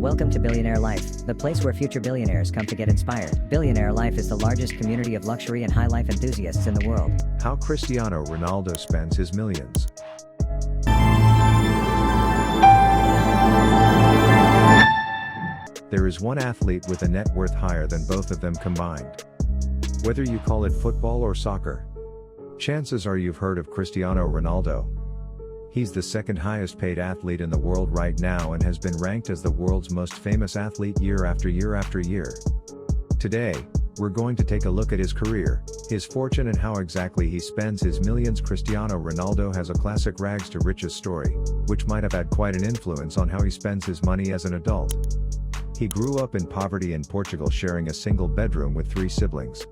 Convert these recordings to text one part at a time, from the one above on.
Welcome to Billionaire Life, the place where future billionaires come to get inspired. Billionaire Life is the largest community of luxury and high life enthusiasts in the world. How Cristiano Ronaldo spends his millions. There is one athlete with a net worth higher than both of them combined. Whether you call it football or soccer, chances are you've heard of Cristiano Ronaldo. He's the second highest paid athlete in the world right now and has been ranked as the world's most famous athlete year after year after year. Today, we're going to take a look at his career, his fortune and how exactly he spends his millions. Cristiano Ronaldo has a classic rags to riches story, which might have had quite an influence on how he spends his money as an adult. He grew up in poverty in Portugal, sharing a single bedroom with 3 siblings.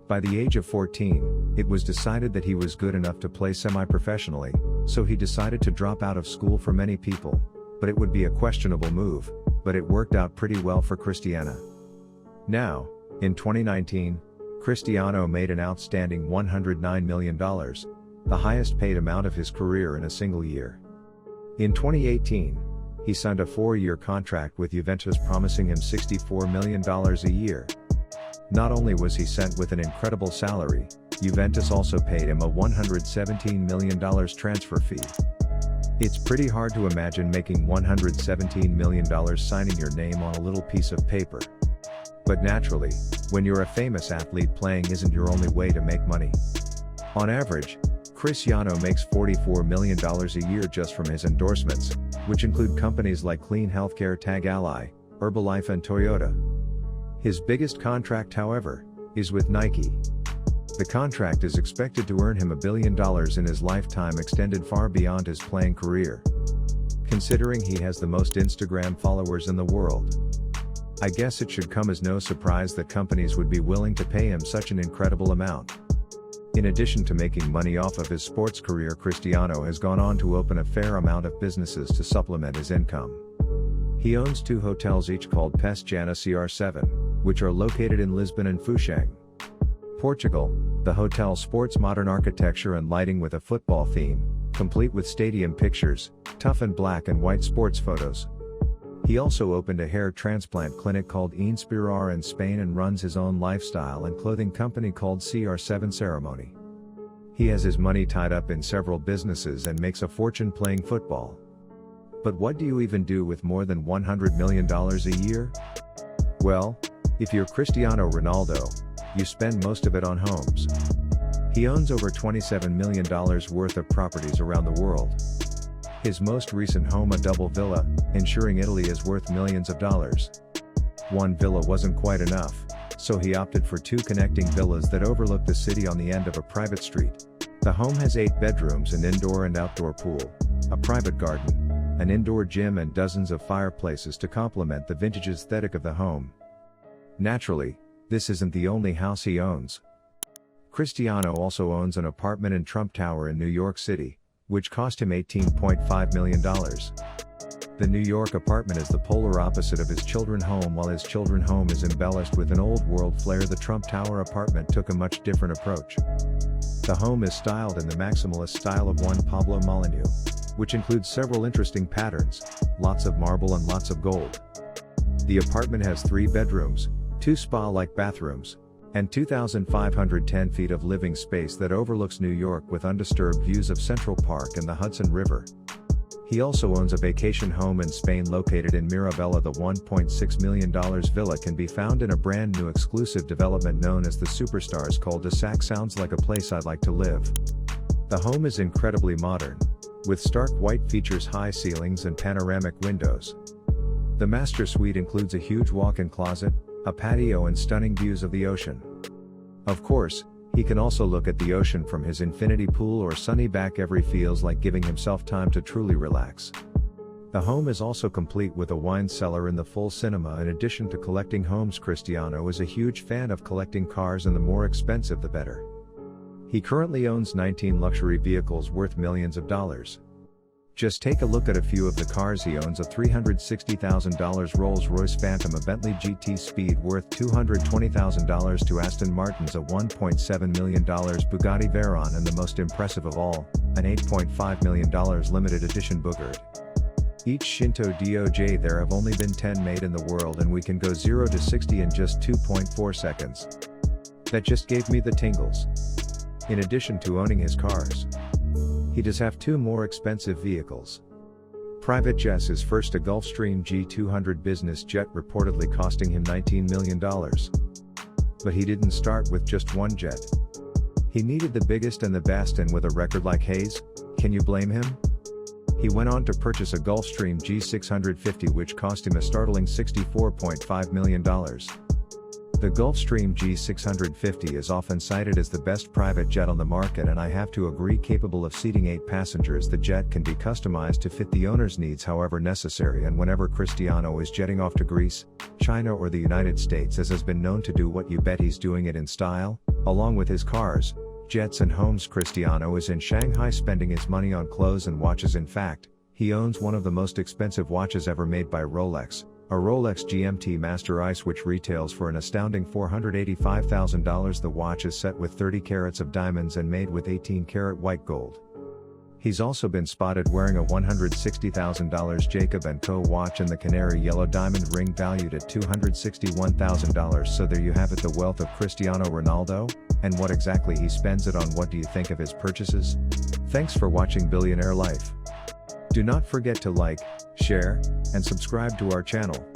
By the age of 14, it was decided that he was good enough to play semi-professionally, so he decided to drop out of school. For many people, but it would be a questionable move, but it worked out pretty well for Cristiano. Now, in 2019, Cristiano made an outstanding $109 million, the highest paid amount of his career in a single year. In 2018, he signed a 4-year contract with Juventus promising him $64 million a year. Not only was he sent with an incredible salary, Juventus also paid him a $117 million transfer fee. It's pretty hard to imagine making $117 million signing your name on a little piece of paper. But naturally, when you're a famous athlete, playing isn't your only way to make money. On average, Cristiano makes $44 million a year just from his endorsements, which include companies like Clean Healthcare, Tag Ally, Herbalife and Toyota. His biggest contract, however, is with Nike. The contract is expected to earn him $1 billion in his lifetime, extended far beyond his playing career. Considering he has the most Instagram followers in the world, I guess it should come as no surprise that companies would be willing to pay him such an incredible amount. In addition to making money off of his sports career, Cristiano has gone on to open a fair amount of businesses to supplement his income. He owns 2 hotels, each called Pestana CR7, which are located in Lisbon and Fusang, Portugal. The hotel sports modern architecture and lighting with a football theme, complete with stadium pictures, tough and black and white sports photos. He also opened a hair transplant clinic called Inspirar in Spain and runs his own lifestyle and clothing company called CR7 Ceremony. He has his money tied up in several businesses and makes a fortune playing football. But what do you even do with more than $100 million a year? Well, if you're Cristiano Ronaldo, you spend most of it on homes. He owns over $27 million worth of properties around the world. His most recent home, a double villa, ensuring Italy, is worth millions of dollars. One villa wasn't quite enough, so he opted for 2 connecting villas that overlook the city on the end of a private street. The home has 8 bedrooms, an indoor and outdoor pool, a private garden, an indoor gym and dozens of fireplaces to complement the vintage aesthetic of the home. Naturally, this isn't the only house he owns. Cristiano also owns an apartment in Trump Tower in New York City, which cost him $18.5 million. The New York apartment is the polar opposite of his children's home. While his children's home is embellished with an old world flair, the Trump Tower apartment took a much different approach. The home is styled in the maximalist style of one Pablo Molyneux, which includes several interesting patterns, lots of marble and lots of gold. The apartment has 3 bedrooms, 2 spa-like bathrooms, and 2,510 feet of living space that overlooks New York with undisturbed views of Central Park and the Hudson River. He also owns a vacation home in Spain located in Mirabella. The $1.6 million villa can be found in a brand new exclusive development known as the Superstars cul-de-sac. Sounds like a place I'd like to live. The home is incredibly modern, with stark white features, high ceilings and panoramic windows. The master suite includes a huge walk-in closet, a patio and stunning views of the ocean. Of course, he can also look at the ocean from his infinity pool or sunny backyard. Feels like giving himself time to truly relax. The home is also complete with a wine cellar and the full cinema. In addition to collecting homes, Cristiano is a huge fan of collecting cars, and the more expensive the better. He currently owns 19 luxury vehicles worth millions of dollars. Just take a look at a few of the cars he owns: a $360,000 Rolls-Royce Phantom, a Bentley GT Speed worth $220,000 to Aston Martin's a $1.7 million Bugatti Veyron, and the most impressive of all, an $8.5 million limited edition Bugatti. Each Shinto Doj there have only been 10 made in the world and we can go 0 to 60 in just 2.4 seconds. That just gave me the tingles. In addition to owning his cars, he does have 2 more expensive vehicles. Private jets is first a Gulfstream G200 business jet reportedly costing him $19 million. But he didn't start with just one jet. He needed the biggest and the best, and with a record like his, can you blame him? He went on to purchase a Gulfstream G650 which cost him a startling $64.5 million. The Gulfstream G650 is often cited as the best private jet on the market, and I have to agree. Capable of seating 8 passengers, the jet can be customized to fit the owner's needs however necessary, and whenever Cristiano is jetting off to Greece, China or the United States, as has been known to do, what you bet he's doing it in style, along with his cars, jets and homes. Cristiano is in Shanghai spending his money on clothes and watches. In fact, he owns one of the most expensive watches ever made by Rolex, a Rolex GMT Master Ice, which retails for an astounding $485,000. The watch is set with 30 carats of diamonds and made with 18-karat white gold. He's also been spotted wearing a $160,000 Jacob & Co. watch and the canary yellow diamond ring valued at $261,000. So there you have it, the wealth of Cristiano Ronaldo, and what exactly he spends it on. What do you think of his purchases? Thanks for watching Billionaire Life. Do not forget to like, share, and subscribe to our channel.